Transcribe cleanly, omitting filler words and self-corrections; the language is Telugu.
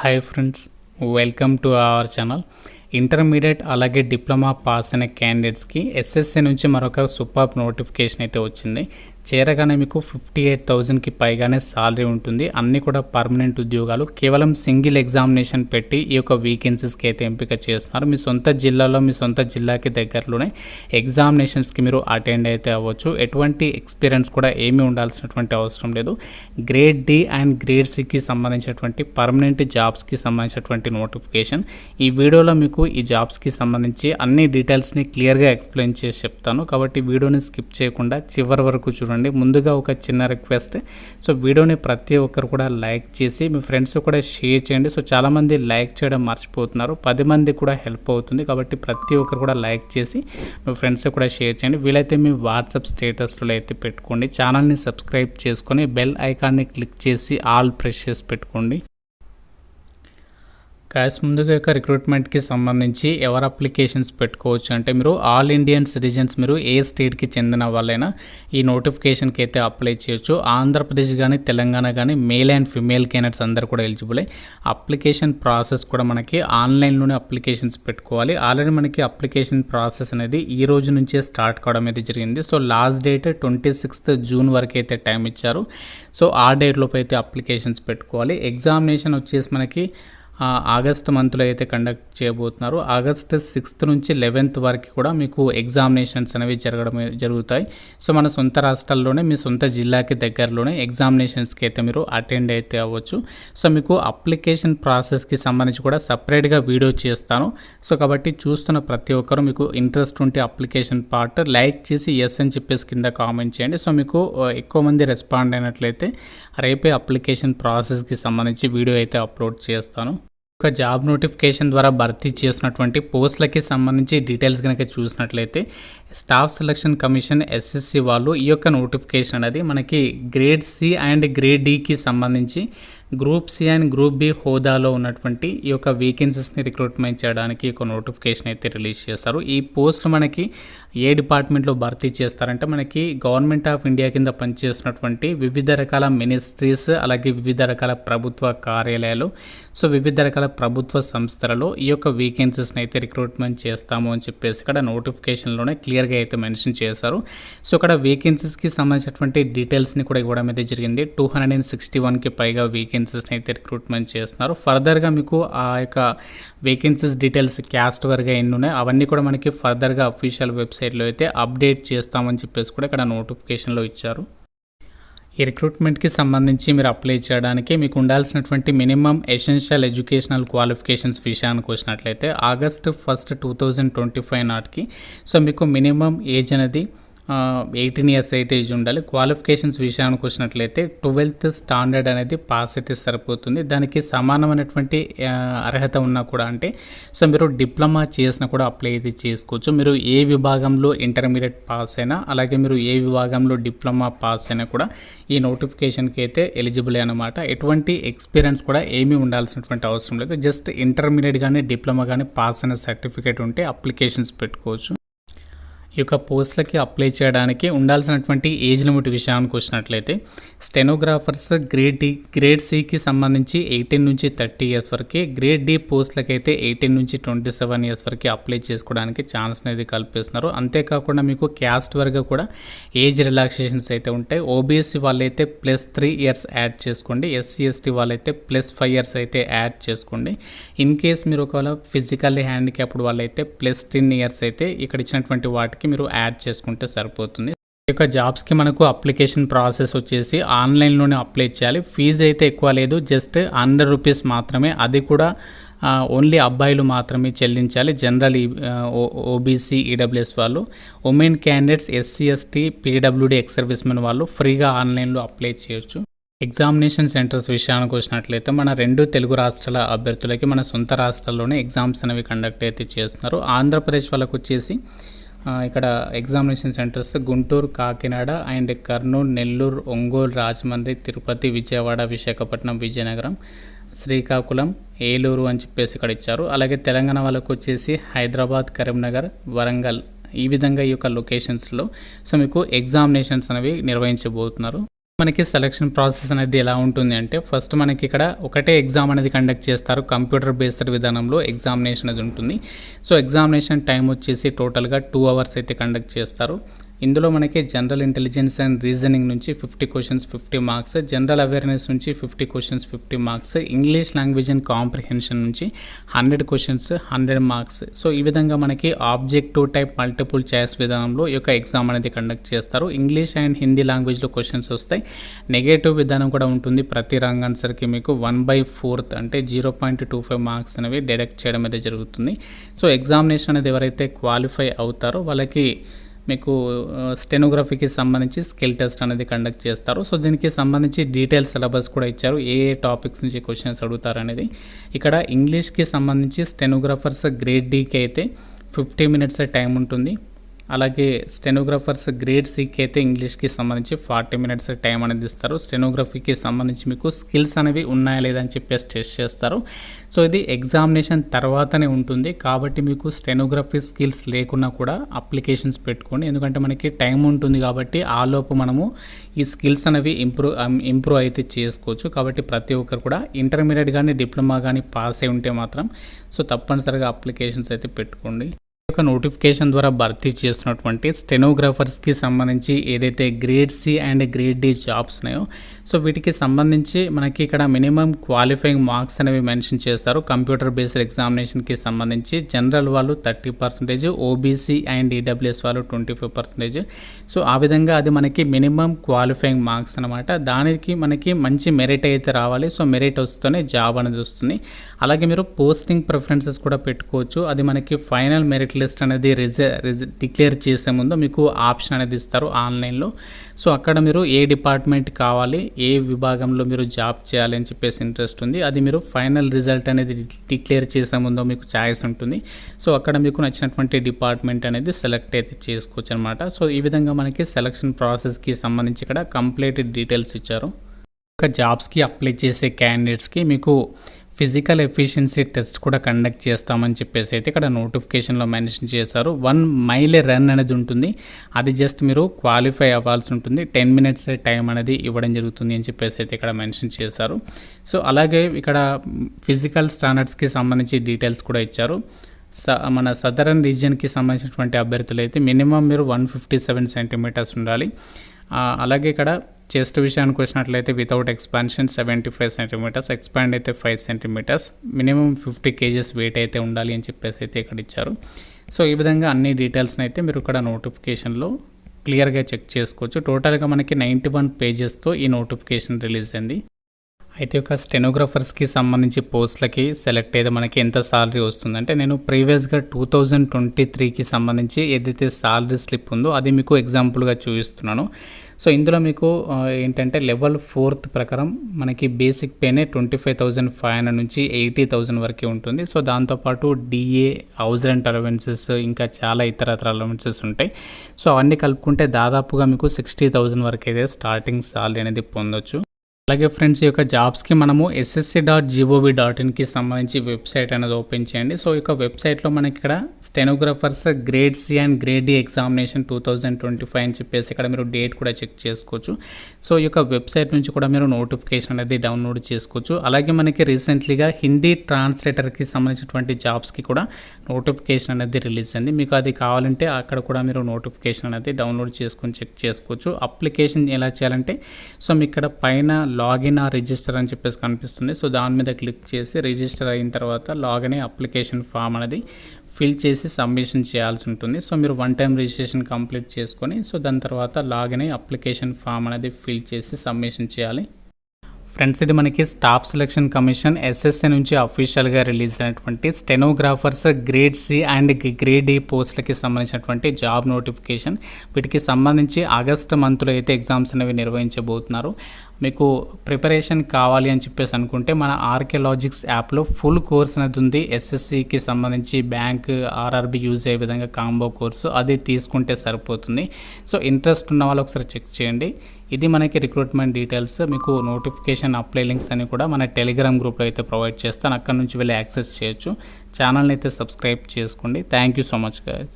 Hi friends, welcome to our channel. Intermediate అలాగే డిప్లొమా పాస్ అయిన క్యాండిడేట్స్కి ఎస్ఎస్సి నుంచి మరొక సూపర్ నోటిఫికేషన్ అయితే వచ్చింది. చేరగానే మీకు 58,000కి పైగానే సాలరీ ఉంటుంది. అన్నీ కూడా పర్మనెంట్ ఉద్యోగాలు. కేవలం సింగిల్ ఎగ్జామినేషన్ పెట్టి ఈ యొక్క వేకెన్సీస్కి అయితే ఎంపిక చేస్తున్నారు. మీ సొంత జిల్లాలో మీ సొంత జిల్లాకి దగ్గరలోనే ఎగ్జామినేషన్స్కి మీరు అటెండ్ అయితే అవ్వచ్చు. ఎటువంటి ఎక్స్పీరియన్స్ కూడా ఏమీ ఉండాల్సినటువంటి అవసరం లేదు. గ్రేడ్ డి అండ్ గ్రేడ్ సికి సంబంధించినటువంటి పర్మనెంట్ జాబ్స్కి సంబంధించినటువంటి నోటిఫికేషన్. ఈ వీడియోలో మీకు ఈ జాబ్స్కి సంబంధించి అన్ని డీటెయిల్స్ని క్లియర్గా ఎక్స్ప్లెయిన్ చేసి చెప్తాను. కాబట్టి వీడియోని స్కిప్ చేయకుండా చివరి వరకు చూడండి. ముందుగా ఒక చిన్న రిక్వెస్ట్, సో వీడియోని ప్రతి ఒక్కరు కూడా లైక్ చేసి మీ ఫ్రెండ్స్ కూడా షేర్ చేయండి. సో చాలామంది లైక్ చేయడం మర్చిపోతున్నారు, 10 మంది కూడా హెల్ప్ అవుతుంది. కాబట్టి ప్రతి ఒక్కరు కూడా లైక్ చేసి మీ ఫ్రెండ్స్ కూడా షేర్ చేయండి. వీలైతే మీ వాట్సాప్ స్టేటస్లో అయితే పెట్టుకోండి. ఛానల్ని సబ్స్క్రైబ్ చేసుకొని బెల్ ఐకాన్ని క్లిక్ చేసి ఆల్ ప్రెస్ చేసి పెట్టుకోండి. కాస్ ముందుగా యొక్క రిక్రూట్మెంట్కి సంబంధించి ఎవరు అప్లికేషన్స్ పెట్టుకోవచ్చు అంటే, మీరు ఆల్ ఇండియన్ సిటిజన్స్, మీరు ఏ స్టేట్కి చెందిన వాళ్ళైనా ఈ నోటిఫికేషన్కి అయితే అప్లై చేయొచ్చు. ఆంధ్రప్రదేశ్ కానీ తెలంగాణ కానీ మేల్ అండ్ ఫిమేల్ క్యాండిడేట్స్ అందరూ కూడా ఎలిజిబులే. అప్లికేషన్ ప్రాసెస్ కూడా మనకి ఆన్లైన్లోనే అప్లికేషన్స్ పెట్టుకోవాలి. ఆల్రెడీ మనకి అప్లికేషన్ ప్రాసెస్ అనేది ఈ రోజు నుంచే స్టార్ట్ కావడం అయితే జరిగింది. So last date 26th June వరకు అయితే టైం ఇచ్చారు. సో ఆ డేట్లోపు అయితే అప్లికేషన్స్ పెట్టుకోవాలి. ఎగ్జామినేషన్ వచ్చేసి మనకి ఆగస్ట్ మంత్లో అయితే కండక్ట్ చేయబోతున్నారు. ఆగస్ట్ 6th నుంచి 11th వరకు కూడా మీకు ఎగ్జామినేషన్స్ అనేవి జరుగుతాయి. సో మన సొంత రాష్ట్రాల్లోనే మీ సొంత జిల్లాకి దగ్గరలోనే ఎగ్జామినేషన్స్కి అయితే మీరు అటెండ్ అయితే అవ్వచ్చు. సో మీకు అప్లికేషన్ ప్రాసెస్కి సంబంధించి కూడా సపరేట్గా వీడియో చేస్తాను. సో కాబట్టి చూస్తున్న ప్రతి ఒక్కరు మీకు ఇంట్రెస్ట్ ఉంటే అప్లికేషన్ పార్ట్ లైక్ చేసి ఎస్ అని చెప్పేసి కింద కామెంట్ చేయండి. సో మీకు ఎక్కువ మంది రెస్పాండ్ అయినట్లయితే రేపే అప్లికేషన్ ప్రాసెస్కి సంబంధించి వీడియో అయితే అప్లోడ్ చేస్తాను. ఒక జాబ్ నోటిఫికేషన్ ద్వారా భర్తీ చేసినటువంటి పోస్టులకి సంబంధించి డీటెయిల్స్ కనుక చూసినట్లయితే, స్టాఫ్ సెలక్షన్ కమిషన్ ఎస్ఎస్సి వాళ్ళు ఈ యొక్క నోటిఫికేషన్ అనేది మనకి గ్రేడ్ సి అండ్ గ్రేడ్ డికి సంబంధించి group C and group B హోదాలో ఉన్నటువంటి ఈ యొక్క వేకెన్సీస్ని రిక్రూట్మెంట్ చేయడానికి ఒక నోటిఫికేషన్ అయితే రిలీజ్ చేస్తారు. ఈ పోస్టులు మనకి ఏ డిపార్ట్మెంట్లో భర్తీ చేస్తారంటే, మనకి గవర్నమెంట్ ఆఫ్ ఇండియా కింద పనిచేస్తున్నటువంటి వివిధ రకాల మినిస్ట్రీస్, అలాగే వివిధ రకాల ప్రభుత్వ కార్యాలయాలు, సో వివిధ రకాల ప్రభుత్వ సంస్థలలో ఈ యొక్క వేకెన్సీస్ని అయితే రిక్రూట్మెంట్ చేస్తాము అని చెప్పేసి ఇక్కడ నోటిఫికేషన్లోనే క్లియర్గా అయితే మెన్షన్ చేశారు. సో ఇక్కడ వేకెన్సీస్కి సంబంధించినటువంటి డీటెయిల్స్ని కూడా ఇవ్వడం అయితే జరిగింది. 261కి పైగా వేకెన్సీస్ని అయితే రిక్రూట్మెంట్ చేస్తున్నారు. ఫర్దర్గా మీకు ఆ యొక్క వేకెన్సీస్ డీటెయిల్స్ క్యాస్ట్ వర్గా ఎన్ని ఉన్నాయో అవన్నీ కూడా మనకి ఫర్దర్గా అఫీషియల్ వెబ్సైట్లో అయితే అప్డేట్ చేస్తామని చెప్పేసి కూడా ఇక్కడ నోటిఫికేషన్లో ఇచ్చారు. ఈ రిక్రూట్మెంట్కి సంబంధించి మీరు అప్లై చేయడానికి మీకు ఉండాల్సినటువంటి మినిమం ఎసెన్షియల్ ఎడ్యుకేషనల్ క్వాలిఫికేషన్స్ విషయానికి వచ్చినట్లయితే, ఆగస్ట్ 1, 2025 నాటికి సో మీకు మినిమం ఏజ్ అనేది 18 years అయితే ఏజ్ ఉండాలి. క్వాలిఫికేషన్స్ విషయానికి వచ్చినట్లయితే 12th స్టాండర్డ్ అనేది పాస్ అయితే సరిపోతుంది. దానికి సమానమైనటువంటి అర్హత ఉన్నా కూడా, అంటే సో మీరు డిప్లొమా చేసినా కూడా అప్లై అయితే చేసుకోవచ్చు. మీరు ఏ విభాగంలో ఇంటర్మీడియట్ పాస్ అయినా, అలాగే మీరు ఏ విభాగంలో డిప్లొమా పాస్ అయినా కూడా ఈ నోటిఫికేషన్కి అయితే ఎలిజిబుల్ అనమాట. ఎటువంటి ఎక్స్పీరియన్స్ కూడా ఏమీ ఉండాల్సినటువంటి అవసరం లేదు. జస్ట్ ఇంటర్మీడియట్ కానీ డిప్లొమా కానీ పాస్ అయిన సర్టిఫికేట్ ఉంటే అప్లికేషన్స్ పెట్టుకోవచ్చు. ఈ యొక్క పోస్టులకి అప్లై చేయడానికి ఉండాల్సినటువంటి ఏజ్ లిమిట్ విషయానికి వచ్చినట్లయితే, స్టెనోగ్రాఫర్స్ గ్రేడ్ సికి సంబంధించి 18 నుంచి 30 years వరకు, గ్రేడ్ డి పోస్టులకి అయితే 18 నుంచి 27 years వరకు అప్లై చేసుకోవడానికి ఛాన్స్ అనేది కల్పిస్తున్నారు. అంతేకాకుండా మీకు క్యాస్ట్ వరకు కూడా ఏజ్ రిలాక్సేషన్స్ అయితే ఉంటాయి. ఓబీసీ వాళ్ళైతే +3 years యాడ్ చేసుకోండి. ఎస్సీ ఎస్టీ వాళ్ళైతే +5 years అయితే యాడ్ చేసుకోండి. ఇన్ కేస్ మీరు ఒకవేళ ఫిజికల్లీ హ్యాండిక్యాప్డ్ వాళ్ళైతే +10 years అయితే ఇక్కడ ఇచ్చినటువంటి వాటికి మీరు యాడ్ చేసుకుంటే సరిపోతుంది. ఈ యొక్క జాబ్స్కి మనకు అప్లికేషన్ ప్రాసెస్ వచ్చేసి ఆన్లైన్లోనే అప్లై చేయాలి. ఫీజు అయితే ఎక్కువ లేదు, జస్ట్ ₹100 మాత్రమే. అది కూడా ఓన్లీ అబ్బాయిలు మాత్రమే చెల్లించాలి. జనరల్ ఓబీసీ ఈడబ్ల్యూఎస్ వాళ్ళు, women candidates, SC ST PWD ex service men వాళ్ళు ఫ్రీగా ఆన్లైన్లో అప్లై చేయొచ్చు. ఎగ్జామినేషన్ సెంటర్స్ విషయానికి వచ్చినట్లయితే, మన 2 తెలుగు రాష్ట్రాల అభ్యర్థులకి మన సొంత రాష్ట్రాల్లోనే ఎగ్జామ్స్ అనేవి కండక్ట్ అయితే చేస్తున్నారు. ఆంధ్రప్రదేశ్ వాళ్ళకు వచ్చేసి ఇక్కడ examination centres Guntur, Kakinada and Kurnool, Nellore, Ongole, Rajahmundry, Tirupati, Vijayawada, Visakhapatnam, Vizianagaram, Srikakulam, Eluru అని చెప్పేసి ఇక్కడ ఇచ్చారు. అలాగే తెలంగాణ వాళ్ళకు వచ్చేసి హైదరాబాద్, కరీంనగర్, వరంగల్, ఈ విధంగా ఈ యొక్క లొకేషన్స్లో సో మీకు ఎగ్జామినేషన్స్ అనేవి నిర్వహించబోతున్నారు. మనకి సెలక్షన్ ప్రాసెస్ అనేది ఎలా ఉంటుంది అంటే ఫస్ట్ మనకి ఇక్కడ ఒకటే ఎగ్జామ్ అనేది కండక్ట్ చేస్తారు. కంప్యూటర్ బేస్డ్ విధానంలో ఎగ్జామినేషన్ అనేది ఉంటుంది. సో ఎగ్జామినేషన్ టైం వచ్చేసి టోటల్గా 2 అవర్స్ అయితే కండక్ట్ చేస్తారు. ఇందులో మనకి జనరల్ ఇంటెలిజెన్స్ అండ్ రీజనింగ్ నుంచి 50 క్వశ్చన్స్ 50 మార్క్స్, జనరల్ అవేర్నెస్ నుంచి 50 questions 50 marks, English language and comprehension నుంచి 100 క్వశ్చన్స్ 100 మార్క్స్. సో ఈ విధంగా మనకి ఆబ్జెక్టివ్ టైప్ మల్టిపుల్ చాయిస్ విధానంలో ఈ యొక్క ఎగ్జామ్ అనేది కండక్ట్ చేస్తారు. ఇంగ్లీష్ అండ్ హిందీ లాంగ్వేజ్లో క్వశ్చన్స్ వస్తాయి. నెగటివ్ విధానం కూడా ఉంటుంది. ప్రతి రాంగ్ ఆన్సర్కి మీకు 1/4 అంటే 0.25 మార్క్స్ అనేవి డిడక్ట్ చేయడం అయితే జరుగుతుంది. సో ఎగ్జామినేషన్ అనేది ఎవరైతే క్వాలిఫై అవుతారో వాళ్ళకి మీకు స్టెనోగ్రఫీకి సంబంధించి స్కిల్ టెస్ట్ అనేది కండక్ట్ చేస్తారు. సో దీనికి సంబంధించి డీటెయిల్స్ సిలబస్ కూడా ఇచ్చారు. ఏ టాపిక్స్ నుంచి క్వశ్చన్స్ అడుగుతారు అనేది. ఇక్కడ ఇంగ్లీష్కి సంబంధించి స్టెనోగ్రాఫర్స్ గ్రేడ్ డీకి అయితే 50 మినిట్స్ టైం ఉంటుంది. అలాగే స్టెనోగ్రాఫర్స్ గ్రేడ్ సికి అయితే ఇంగ్లీష్కి సంబంధించి 40 మినిట్స్ టైం అనేది ఇస్తారు. స్టెనోగ్రఫీకి సంబంధించి మీకు స్కిల్స్ అనేవి ఉన్నాయా లేదా అని చెప్పేసి టెస్ట్ చేస్తారు. సో ఇది ఎగ్జామినేషన్ తర్వాతనే ఉంటుంది. కాబట్టి మీకు స్టెనోగ్రఫీ స్కిల్స్ లేకున్నా కూడా అప్లికేషన్స్ పెట్టుకోండి. ఎందుకంటే మనకి టైం ఉంటుంది కాబట్టి ఆలోపు మనము ఈ స్కిల్స్ అనేవి ఇంప్రూవ్ అయితే చేసుకోవచ్చు. కాబట్టి ప్రతి ఒక్కరు కూడా ఇంటర్మీడియట్ కానీ డిప్లొమా కానీ పాస్ అయి ఉంటే మాత్రం సో తప్పనిసరిగా అప్లికేషన్స్ అయితే పెట్టుకోండి. ఒక నోటిఫికేషన్ ద్వారా భర్తీ చేస్తున్నటువంటి స్టెనోగ్రాఫర్స్కి సంబంధించి ఏదైతే grade C and grade D jobs ఉన్నాయో సో వీటికి సంబంధించి మనకి ఇక్కడ మినిమం క్వాలిఫైయింగ్ మార్క్స్ అనేవి మెన్షన్ చేస్తారు. కంప్యూటర్ బేస్డ్ ఎగ్జామినేషన్కి సంబంధించి జనరల్ వాళ్ళు 30%, ఓబీసీ అండ్ ఈడబ్ల్యూఎస్ వాళ్ళు 25%. సో ఆ విధంగా అది మనకి మినిమం క్వాలిఫైయింగ్ మార్క్స్ అనమాట. దానికి మనకి మంచి మెరిట్ అయితే రావాలి. సో మెరిట్ వస్తేనే జాబ్ అనేది వస్తుంది. అలాగే మీరు పోస్టింగ్ ప్రిఫరెన్సెస్ కూడా పెట్టుకోవచ్చు. అది మనకి ఫైనల్ మెరిట్ లిస్ట్ అనేది డిక్లేర్ చేసే ముందు మీకు ఆప్షన్ అనేది ఇస్తారు ఆన్లైన్లో. సో అక్కడ మీరు ఏ డిపార్ట్మెంట్ కావాలి, ఏ విభాగంలో మీరు జాబ్ చేయాలి అని చెప్పేసి ఇంట్రెస్ట్ ఉంది, అది మీరు ఫైనల్ రిజల్ట్ అనేది డిక్లేర్ చేసే ముందు మీకు ఛాయిస్ ఉంటుంది. సో అక్కడ మీకు నచ్చినటువంటి డిపార్ట్మెంట్ అనేది సెలెక్ట్ అయితే చేసుకోవచ్చు అనమాట. సో ఈ విధంగా మనకి సెలక్షన్ ప్రాసెస్కి సంబంధించి ఇక్కడ కంప్లీట్ డీటెయిల్స్ ఇచ్చారు. ఒక జాబ్స్కి అప్లై చేసే క్యాండిడేట్స్కి మీకు ఫిజికల్ ఎఫిషియన్సీ టెస్ట్ కూడా కండక్ట్ చేస్తామని చెప్పేసి అయితే ఇక్కడ నోటిఫికేషన్లో మెన్షన్ చేశారు. 1 మైల్ రన్ అనేది ఉంటుంది. అది జస్ట్ మీరు క్వాలిఫై అవ్వాల్సి ఉంటుంది. 10 మినిట్స్ టైం అనేది ఇవ్వడం జరుగుతుంది అని చెప్పేసి అయితే ఇక్కడ మెన్షన్ చేశారు. సో అలాగే ఇక్కడ ఫిజికల్ స్టాండర్డ్స్కి సంబంధించి డీటెయిల్స్ కూడా ఇచ్చారు. మన సదరన్ రీజియన్కి సంబంధించినటువంటి అభ్యర్థులు అయితే మినిమం మీరు 157 సెంటీమీటర్స్ ఉండాలి. అలాగే ఇక్కడ చెస్ట్ విషయానికి వచ్చినట్లయితే వితౌట్ ఎక్స్పాన్షన్ 75 సెంటీమీటర్స్, ఎక్స్పాండ్ అయితే 5 సెంటీమీటర్స్, మినిమం 50 కేజెస్ వెయిట్ అయితే ఉండాలి అని చెప్పేసి అయితే ఇక్కడ ఇచ్చారు. సో ఈ విధంగా అన్ని డీటెయిల్స్ని అయితే మీరు ఇక్కడ నోటిఫికేషన్లో క్లియర్గా చెక్ చేసుకోవచ్చు. టోటల్గా మనకి 91 పేజెస్తో ఈ నోటిఫికేషన్ రిలీజ్ అయింది. అయితే ఒక స్టెనోగ్రాఫర్స్కి సంబంధించి పోస్టులకి సెలెక్ట్ అయితే మనకి ఎంత సాలరీ వస్తుందంటే నేను ప్రీవియస్గా 2023కి సంబంధించి ఏదైతే సాలరీ స్లిప్ ఉందో అది మీకు ఎగ్జాంపుల్గా చూపిస్తున్నాను. సో ఇందులో మీకు ఏంటంటే లెవెల్ 4th ప్రకారం మనకి బేసిక్ పేనే 25,500 నుంచి 80,000 వరకే ఉంటుంది. సో దాంతోపాటు డిఏ, హౌస్ రెంట్ అలవెన్సెస్, ఇంకా చాలా ఇతర అలవెన్సెస్ ఉంటాయి. సో అవన్నీ కలుపుకుంటే దాదాపుగా మీకు 60,000 వరకు అయితే స్టార్టింగ్ సాలరీ అనేది పొందొచ్చు. అలాగే ఫ్రెండ్స్, ఈ యొక్క జాబ్స్కి మనము ssc.gov.inకి సంబంధించి వెబ్సైట్ అనేది ఓపెన్ చేయండి. సో ఈ యొక్క వెబ్సైట్లో మనకి ఇక్కడ stenographers grade C and grade D examination 2025 అని చెప్పేసి ఇక్కడ మీరు డేట్ కూడా చెక్ చేసుకోవచ్చు. సో ఈ యొక్క వెబ్సైట్ నుంచి కూడా మీరు నోటిఫికేషన్ అనేది డౌన్లోడ్ చేసుకోవచ్చు. అలాగే మనకి రీసెంట్లీగా హిందీ ట్రాన్స్లేటర్కి సంబంధించినటువంటి జాబ్స్కి కూడా నోటిఫికేషన్ అనేది రిలీజ్ అయింది. మీకు అది కావాలంటే అక్కడ కూడా మీరు నోటిఫికేషన్ అనేది డౌన్లోడ్ చేసుకొని చెక్ చేసుకోవచ్చు. అప్లికేషన్ ఎలా చేయాలంటే సో మీకు ఇక్కడ పైన లాగిన్ ఆ రిజిస్టర్ అని చెప్పేసి కనిపిస్తుంది. సో దాని మీద క్లిక్ చేసి రిజిస్టర్ అయిన తర్వాత లాగిన్ అప్లికేషన్ ఫామ్ అనేది ఫిల్ చేసి సబ్మిషన్ చేయాల్సి ఉంటుంది. సో మీరు 1 టైం రిజిస్ట్రేషన్ కంప్లీట్ చేసుకొని సో దాని తర్వాత లాగిన్ అప్లికేషన్ ఫామ్ అనేది ఫిల్ చేసి సబ్మిషన్ చేయాలి. ఫ్రెండ్స్, ఇది మనకి స్టాఫ్ సెలక్షన్ కమిషన్ SSA నుంచి అఫీషియల్గా రిలీజ్ అయినటువంటి stenographers grade C and grade D పోస్టులకి సంబంధించినటువంటి జాబ్ నోటిఫికేషన్. వీటికి సంబంధించి ఆగస్టు మంత్లో అయితే ఎగ్జామ్స్ అనేవి నిర్వహించబోతున్నారు. మీకు ప్రిపరేషన్ కావాలి అని చెప్పేసి అనుకుంటే మన ఆర్కియాలజిక్స్ యాప్లో ఫుల్ కోర్స్ అనేది ఉంది. SSCకి సంబంధించి బ్యాంక్, RRB యూజ్ అయ్యే విధంగా కాంబో కోర్సు అది తీసుకుంటే సరిపోతుంది. సో ఇంట్రెస్ట్ ఉన్న వాళ్ళు ఒకసారి చెక్ చేయండి. ఇది మనకి రిక్రూట్మెంట్ డీటెయిల్స్. మీకు నోటిఫికేషన్ అప్లై లింక్స్ అని కూడా మన టెలిగ్రామ్ గ్రూప్లో అయితే ప్రొవైడ్ చేస్తాను. అక్కడ నుంచి వెళ్ళి యాక్సెస్ చేయొచ్చు. ఛానల్ని అయితే సబ్స్క్రైబ్ చేసుకోండి. Thank you so much guys.